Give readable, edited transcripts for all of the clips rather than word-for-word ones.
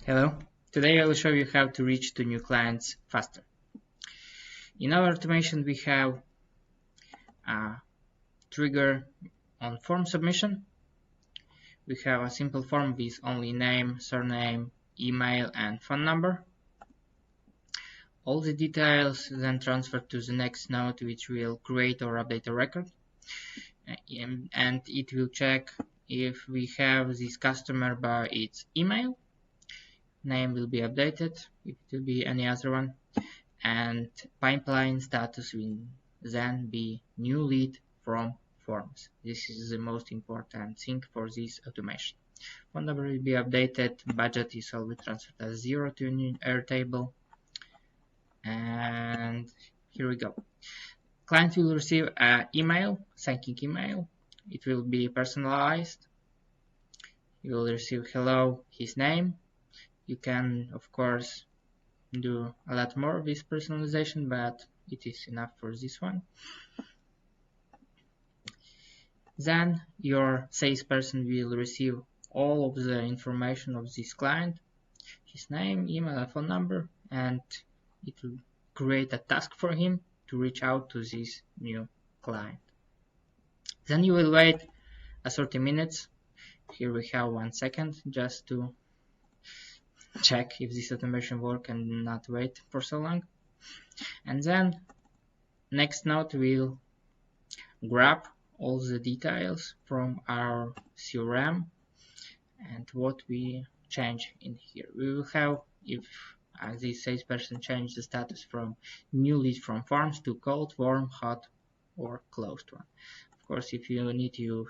Hello, today I will show you how to reach to new clients faster. In our automation we have a trigger on form submission. We have a simple form with only name, surname, email and phone number. All the details then transfer to the next node, which will create or update a record, and it will check if we have this customer by its email. Name will be updated if it will be any other one, and pipeline status will then be new lead from forms. This is the most important thing for this automation. Phone number will be updated, budget is always transferred as 0 to a new Airtable, and here we go. Client will receive an email, thanking email. It will be personalized. You will receive hello, his name. You can of course do a lot more with personalization, but it is enough for this one. Then your salesperson will receive all of the information of this client, his name, email and phone number, and it will create a task for him to reach out to this new client. Then you will wait 30 minutes. Here we have 1 second just to check if this automation works and not wait for so long. And then next node will grab all the details from our CRM and what we change in here. We will have if this salesperson changed the status from new lead from forms to cold, warm, hot or closed one. Of course, if you need, you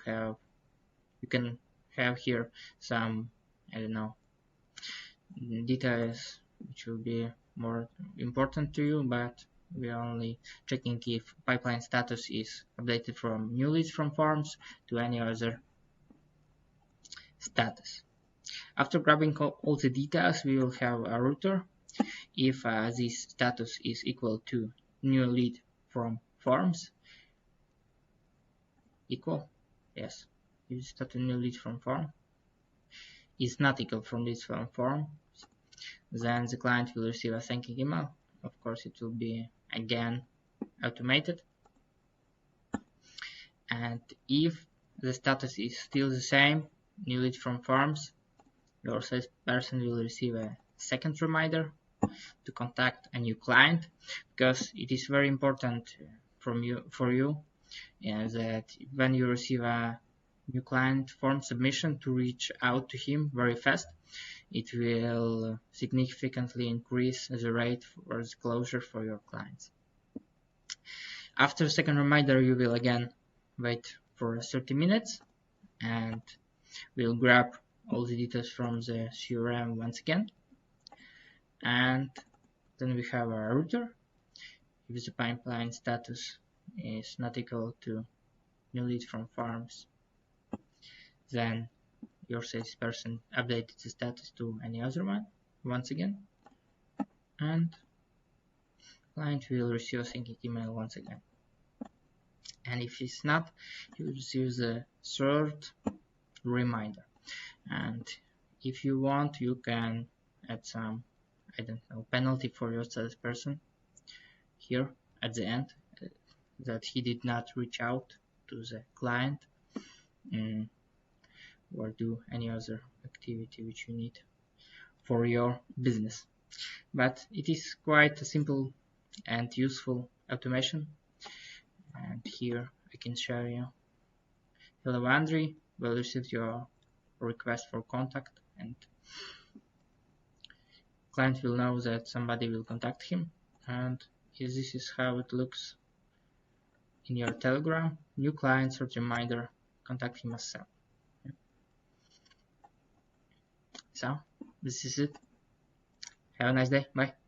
can have here some, I don't know, details which will be more important to you, but we are only checking if pipeline status is updated from new leads from forms to any other status. After grabbing all the details, we will have a router. If this status is equal to new lead from forms, equal, yes, if status new lead from form is not equal from this from form, then the client will receive a thanking email. Of course, it will be again automated. And if the status is still the same, new lead from forms, your salesperson will receive a second reminder to contact a new client, because it is very important for you that when you receive a new client form submission to reach out to him very fast. It will significantly increase the rate for the closure for your clients. After second reminder, you will again wait for 30 minutes and we'll grab all the details from the CRM once again. And then we have our router. If the pipeline status is not equal to new lead from forms, then your salesperson updated the status to any other one once again, and client will receive a thanking email once again. And if it's not, you will receive the third reminder. And if you want, you can add some, I don't know, penalty for your salesperson here at the end, that he did not reach out to the client or do any other activity which you need for your business. But it is quite a simple and useful automation. And here I can show you. Hello Andrew, will receive your request for contact, and client will know that somebody will contact him. And this is how it looks in your Telegram. New client, sort reminder, contact him as well. So this is it. Have a nice day. Bye.